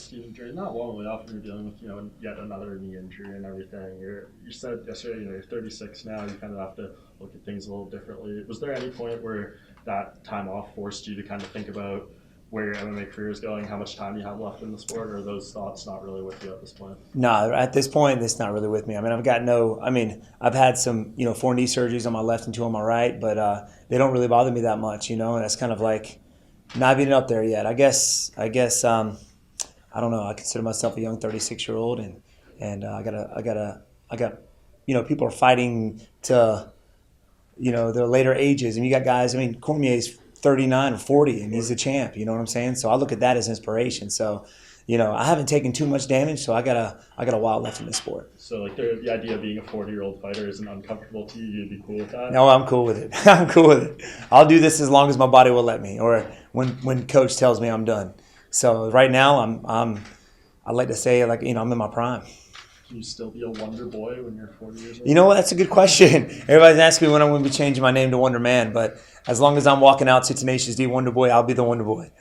Stephen, during that long layoff, you're dealing with yet another knee injury and everything. You said yesterday, you're 36 now. You kind of have to look at things a little differently. Was there any point where that time off forced you to kind of think about where your MMA career is going, how much time you have left in the sport, or are those thoughts not really with you at this point? No, at this point, it's not really with me. I've had some, 4 knee surgeries on my left and 2 on my right, but they don't really bother me that much, and that's kind of like not even up there yet. I guess, I don't know. I consider myself a young 36-year-old, and I got, people are fighting to, their later ages, and you got guys. I mean, Cormier's 39 or 40, and he's a champ. You know what I'm saying? So I look at that as inspiration. So, I haven't taken too much damage, so I got a while left in this sport. So, like the idea of being a 40-year-old fighter isn't uncomfortable to you. You'd be cool with that? No, I'm cool with it. I'm cool with it. I'll do this as long as my body will let me, or when coach tells me I'm done. So right now, I like to say I'm in my prime. Can you still be a Wonder Boy when you're 40 years old? You know what? That's a good question. Everybody's asking me when I'm going to be changing my name to Wonder Man, but as long as I'm walking out to Tenacious D Wonder Boy, I'll be the Wonder Boy.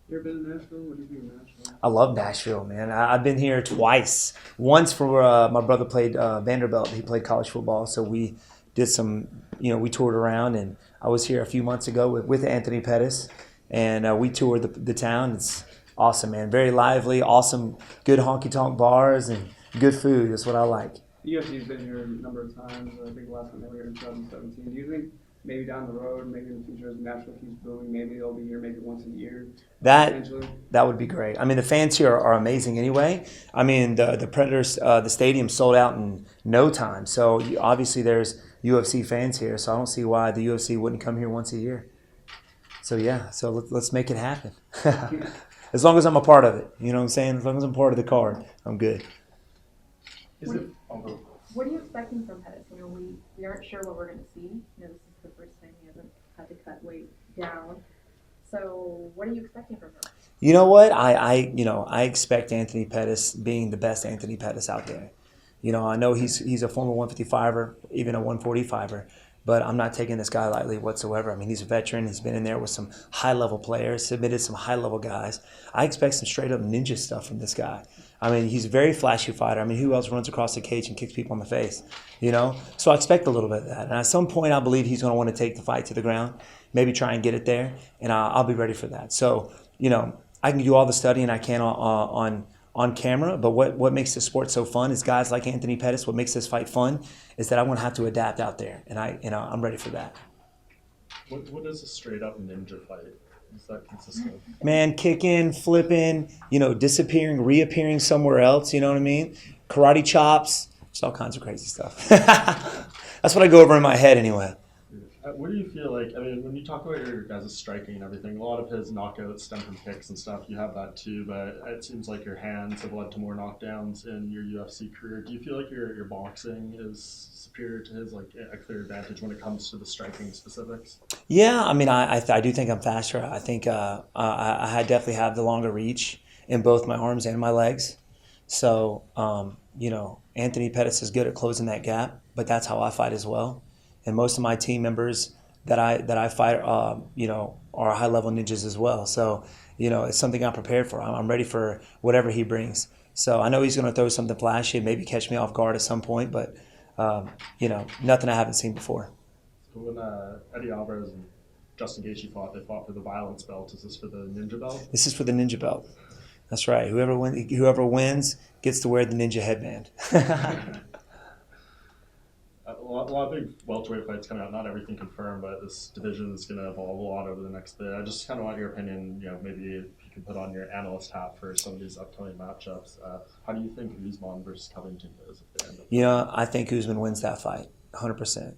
You ever been to Nashville? What do you think of Nashville? I love Nashville, man. I've been here twice. Once for my brother played Vanderbilt. He played college football, so we did some, we toured around, and I was here a few months ago with Anthony Pettis, and we toured the town. It's awesome, man. Very lively, awesome, good honky-tonk bars, and good food. That's what I like. The UFC's been here a number of times. I think the last time they were here in 2017. Do you think maybe down the road, maybe in the future, as Nashville keeps booming, maybe they'll be here maybe once a year? That would be great. I mean, the fans here are amazing anyway. I mean, the Predators, the stadium sold out in no time. So obviously there's UFC fans here, so I don't see why the UFC wouldn't come here once a year. So yeah, so let's make it happen. As long as I'm a part of it, you know what I'm saying? As long as I'm part of the card, I'm good. What are you expecting from Pettis? We aren't sure what we're going to see. This is the first time he hasn't had to cut weight down. So what are you expecting from him? You know what? I expect Anthony Pettis being the best Anthony Pettis out there. I know he's a former 155er, even a 145er, but I'm not taking this guy lightly whatsoever. I mean, he's a veteran. He's been in there with some high-level players, submitted some high-level guys. I expect some straight-up ninja stuff from this guy. I mean, he's a very flashy fighter. I mean, who else runs across the cage and kicks people in the face, So I expect a little bit of that. And at some point, I believe he's going to want to take the fight to the ground, maybe try and get it there, and I'll be ready for that. So, I can do all the studying I can on camera, but what makes this sport so fun is guys like Anthony Pettis. What makes this fight fun is that I'm going to have to adapt out there, and I'm ready for that. What is a straight up ninja fight? Is that consistent? Man, kicking, flipping, disappearing, reappearing somewhere else. You know what I mean? Karate chops, just all kinds of crazy stuff. That's what I go over in my head anyway. What do you feel like? I mean, when you talk about your guys' striking and everything, a lot of his knockouts stem from kicks and stuff. You have that too, but it seems like your hands have led to more knockdowns in your UFC career. Do you feel like your boxing is superior to his, like a clear advantage when it comes to the striking specifics? Yeah, I mean, I do think I'm faster. I think I definitely have the longer reach in both my arms and my legs. So, Anthony Pettis is good at closing that gap, but that's how I fight as well. And most of my team members that I fight, are high-level ninjas as well. So, it's something I'm prepared for. I'm ready for whatever he brings. So I know he's going to throw something flashy and maybe catch me off guard at some point, but, nothing I haven't seen before. So when Eddie Alvarez and Justin Gaethje fought, they fought for the violence belt. Is this for the ninja belt? This is for the ninja belt. That's right. Whoever wins gets to wear the ninja headband. A lot of big welterweight fights coming out. Not everything confirmed, but this division is going to evolve a lot over the next bit. I just kind of want your opinion. Maybe if you can put on your analyst hat for some of these upcoming matchups. How do you think Usman versus Covington is? If they end up I think Usman wins that fight, 100%.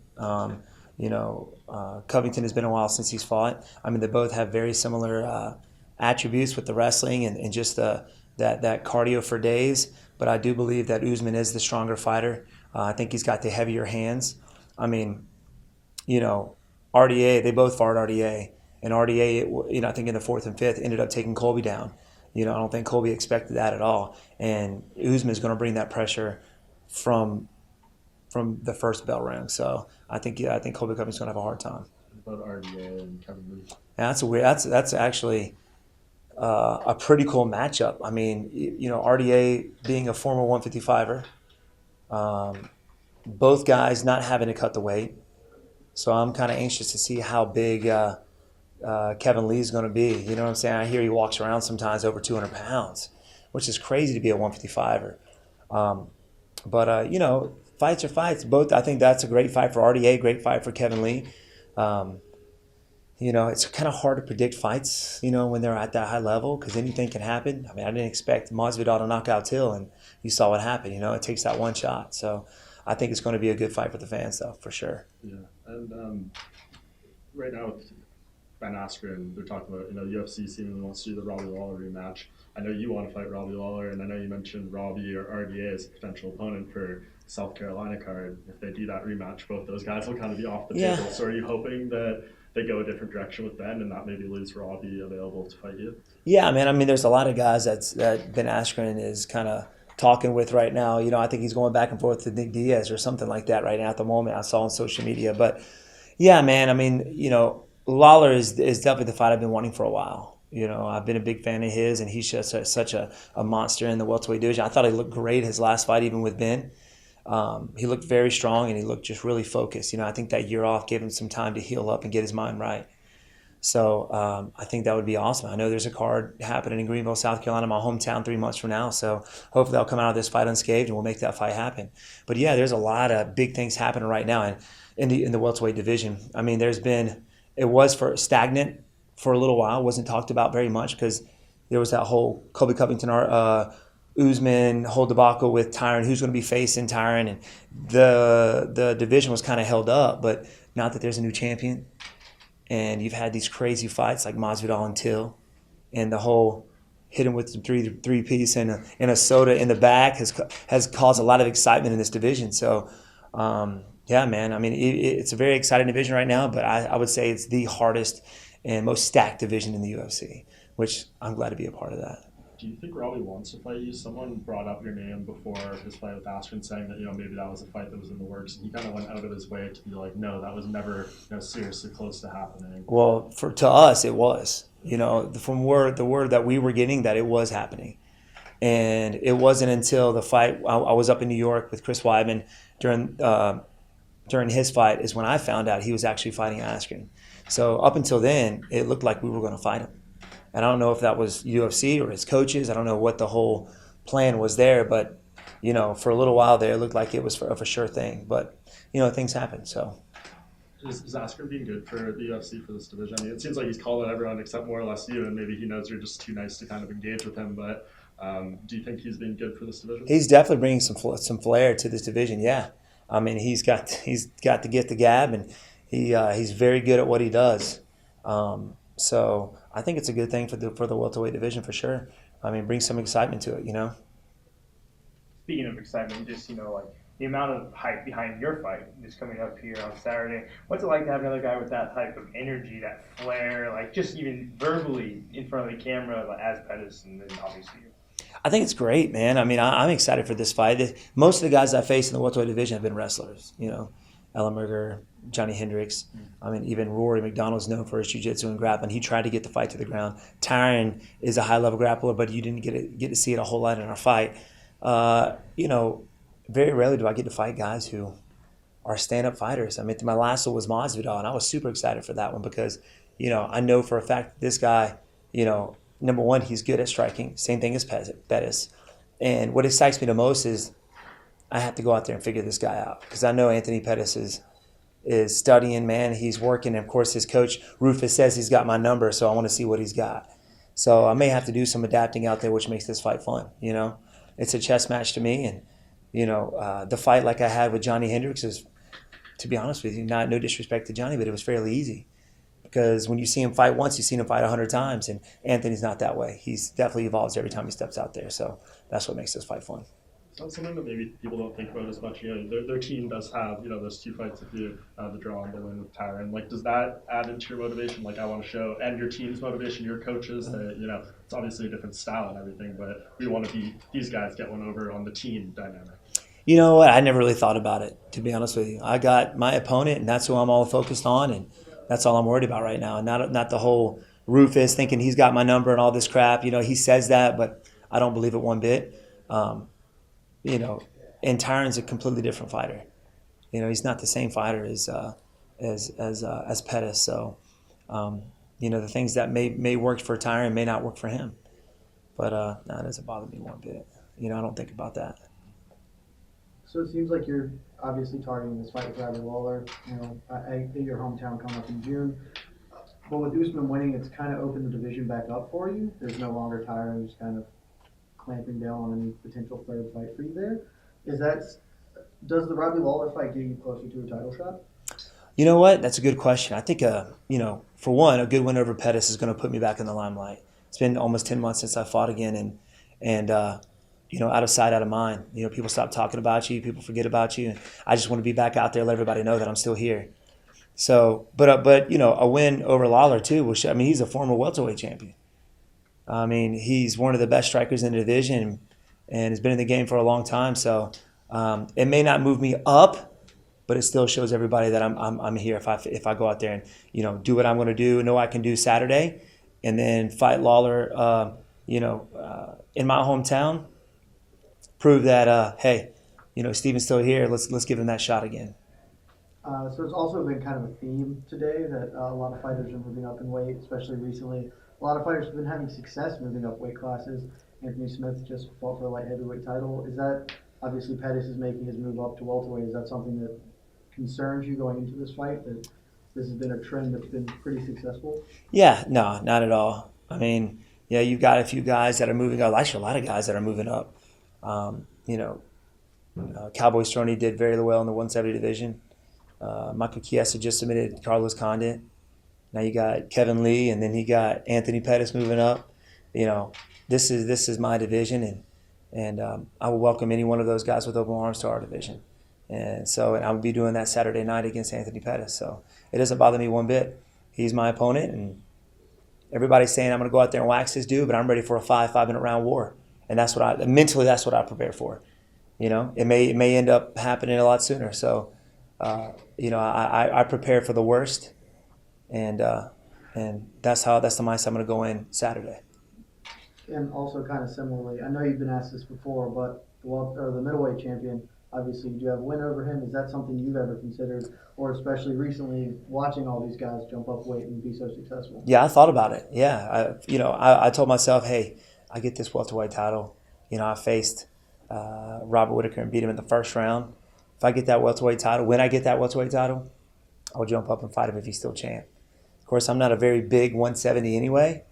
Covington has been a while since he's fought. I mean, they both have very similar attributes with the wrestling and just that cardio for days. But I do believe that Usman is the stronger fighter. I think he's got the heavier hands. I mean, RDA, they both fought RDA. And RDA, I think in the 4th and 5th, ended up taking Colby down. I don't think Colby expected that at all. And Usman's going to bring that pressure from the first bell round. So I think Colby Covington's going to have a hard time. What about RDA and Kevin Lee? Yeah, that's actually a pretty cool matchup. I mean, RDA being a former 155er, both guys not having to cut the weight. So I'm kind of anxious to see how big Kevin Lee is going to be. You know what I'm saying? I hear he walks around sometimes over 200 pounds, which is crazy to be a 155er. But fights are fights. Both, I think that's a great fight for RDA, great fight for Kevin Lee. It's kind of hard to predict fights, when they're at that high level because anything can happen. I mean, I didn't expect Masvidal to knock out Till, and you saw what happened. It takes that one shot. So I think it's going to be a good fight for the fans, though, for sure. Yeah, and right now with Ben Askren, they're talking about, UFC seemingly wants to do the Robbie Lawler rematch. I know you want to fight Robbie Lawler, and I know you mentioned Robbie or RDA as a potential opponent for South Carolina card. If they do that rematch, both those guys will kind of be off the table. So are you hoping that they go a different direction with Ben and not maybe lose Robbie available to fight you? Yeah, man. I mean, there's a lot of guys that Ben Askren is kind of talking with right now. I think he's going back and forth to Nick Diaz or something like that right now at the moment. I saw on social media. But, yeah, man, I mean, Lawler is definitely the fight I've been wanting for a while. I've been a big fan of his, and he's just such a monster in the welterweight division. I thought he looked great his last fight, even with Ben. He looked very strong, and he looked just really focused. I think that year off gave him some time to heal up and get his mind right. So I think that would be awesome. I know there's a card happening in Greenville, South Carolina, my hometown, 3 months from now. So hopefully I'll come out of this fight unscathed, and we'll make that fight happen. But, yeah, there's a lot of big things happening right now in the welterweight division. I mean, it was stagnant for a little while. It wasn't talked about very much because there was that whole Colby Covington Usman whole debacle with Tyron, who's going to be facing Tyron, and the division was kind of held up. But now that there's a new champion, and you've had these crazy fights like Masvidal and Till, and the whole hit him with the three piece and a soda in the back has caused a lot of excitement in this division. So, yeah, man. I mean, it's a very exciting division right now, but I would say it's the hardest and most stacked division in the UFC, which I'm glad to be a part of that. Do you think Robbie wants to fight you? Someone brought up your name before his fight with Askren, saying that maybe that was a fight that was in the works, and he kind of went out of his way to be like, no, that was never seriously close to happening. Well, to us, it was. From the word that we were getting, that it was happening, and it wasn't until the fight. I was up in New York with Chris Weidman during his fight is when I found out he was actually fighting Askren. So up until then, it looked like we were going to fight him. And I don't know if that was UFC or his coaches. I don't know what the whole plan was there. But, for a little while there, it looked like it was a for sure thing. But, things happen. So. Is Askren being good for the UFC for this division? I mean, it seems like he's calling everyone except more or less you, and maybe he knows you're just too nice to kind of engage with him. But do you think he's being good for this division? He's definitely bringing some flair to this division, yeah. I mean, he's got the gift of gab, and he's very good at what he does. So I think it's a good thing for the welterweight division for sure. I mean, bring some excitement to it, Speaking of excitement, just like the amount of hype behind your fight just coming up here on Saturday. What's it like to have another guy with that type of energy, that flair, like just even verbally in front of the camera, like as Pettis, and then obviously you? I think it's great, man. I mean, I'm excited for this fight. Most of the guys I face in the welterweight division have been wrestlers, Ellenberger, Johnny Hendricks. I mean, even Rory McDonald's known for his jiu-jitsu and grappling. He tried to get the fight to the ground. Tyron is a high-level grappler, but you didn't get to see it a whole lot in our fight. Very rarely do I get to fight guys who are stand-up fighters. I mean, my last one was Masvidal, and I was super excited for that one because, I know for a fact this guy, number one, he's good at striking. Same thing as Pettis. And what excites me the most is I have to go out there and figure this guy out because I know Anthony Pettis is studying, man. He's working. And, of course, his coach, Rufus, says he's got my number, so I want to see what he's got. So I may have to do some adapting out there, which makes this fight fun, It's a chess match to me. And, the fight like I had with Johnny Hendricks is, to be honest with you, no disrespect to Johnny, but it was fairly easy. Because when you see him fight once, you've seen him fight 100 times. And Anthony's not that way. He's definitely evolves every time he steps out there. So that's what makes this fight fun. It's not something that maybe people don't think about as much. Their team does have, those 2 fights with you, the draw and the win with Tyron. Like, does that add into your motivation? Like, I want to show, and your team's motivation, your coaches, that, it's obviously a different style and everything, but we want to be, these guys get one over on the team dynamic. You know what? I never really thought about it, to be honest with you. I got my opponent, and that's who I'm all focused on, and that's all I'm worried about right now. And not the whole, Rufus, thinking he's got my number and all this crap. He says that, but I don't believe it one bit. And Tyron's a completely different fighter. He's not the same fighter as Pettis. So, the things that may work for Tyron may not work for him. But no, it doesn't bother me one bit. I don't think about that. So it seems like you're obviously targeting this fight with Robbie Lawler. I think your hometown coming up in June. But with Usman winning, it's kind of opened the division back up for you. There's no longer Tyron just kind of clamping down on any potential third fight for you there. Does the Robbie Lawler fight get you closer to a title shot? You know what? That's a good question. I think, for one, a good win over Pettis is going to put me back in the limelight. It's been almost 10 months since I fought again, and out of sight, out of mind. People stop talking about you, people forget about you. And I just want to be back out there, let everybody know that I'm still here. So, but a win over Lawler too. He's a former welterweight champion. He's one of the best strikers in the division, and has been in the game for a long time. So, it may not move me up, but it still shows everybody that I'm here if I go out there and do what I'm going to do, know I can do Saturday, and then fight Lawler, in my hometown. Prove that hey, Stephen's still here. Let's give him that shot again. So it's also been kind of a theme today that a lot of fighters are moving up in weight, especially recently. A lot of fighters have been having success moving up weight classes. Anthony Smith just fought for a light heavyweight title. Is that, obviously Pettis is making his move up to welterweight. Is that something that concerns you going into this fight, that this has been a trend that's been pretty successful? Yeah, no, not at all. You've got a few guys that are moving up. Actually, a lot of guys that are moving up. Cowboy Stroni did very well in the 170 division. Michael Chiesa just submitted Carlos Condit. Now you got Kevin Lee, and then you got Anthony Pettis moving up. This is my division, and I will welcome any one of those guys with open arms to our division. And I will be doing that Saturday night against Anthony Pettis. So it doesn't bother me one bit. He's my opponent, and everybody's saying I'm going to go out there and wax this dude, but I'm ready for a 5-minute round war. And that's what I prepare for. It may end up happening a lot sooner. So, I prepare for the worst, and that's the mindset I'm going to go in Saturday. And also kind of similarly, I know you've been asked this before, but the middleweight champion, obviously you do have a win over him. Is that something you've ever considered, or especially recently watching all these guys jump up weight and be so successful? Yeah, I thought about it. Yeah, I told myself, hey, I get this welterweight title. I faced Robert Whitaker and beat him in the first round. If I get that welterweight title, when I get that welterweight title, I'll jump up and fight him if he's still champ. Of course, I'm not a very big 170 anyway,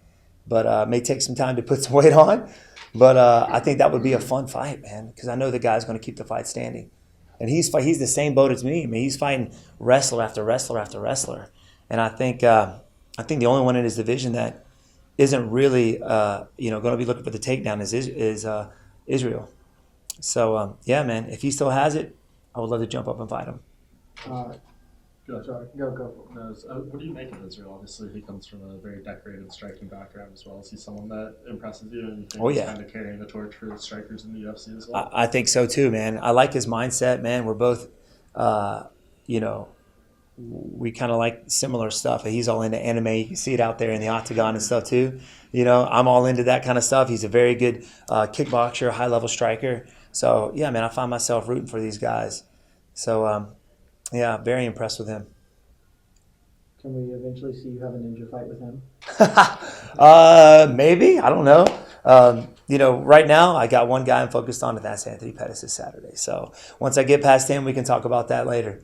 but it may take some time to put some weight on. But I think that would be a fun fight, man, because I know the guy's going to keep the fight standing. And he's the same boat as me. He's fighting wrestler after wrestler after wrestler. And I think the only one in his division that isn't really going to be looking for the takedown is Israel. So yeah, man, if he still has it, I would love to jump up and fight him. Go for it. What do you make of Israel? Obviously, he comes from a very decorated striking background as well. Is he someone that impresses you, and you think he's kind of carrying the torch for the strikers in the UFC as well? I think so too, man. I like his mindset, man. We're both, we kind of like similar stuff. He's all into anime. You can see it out there in the octagon and stuff too. I'm all into that kind of stuff. He's a very good kickboxer, high-level striker. So, yeah, man, I find myself rooting for these guys. So, yeah, very impressed with him. Can we eventually see you have a ninja fight with him? Maybe. I don't know. Right now I got one guy I'm focused on, and that's Anthony Pettis this Saturday. So once I get past him, we can talk about that later.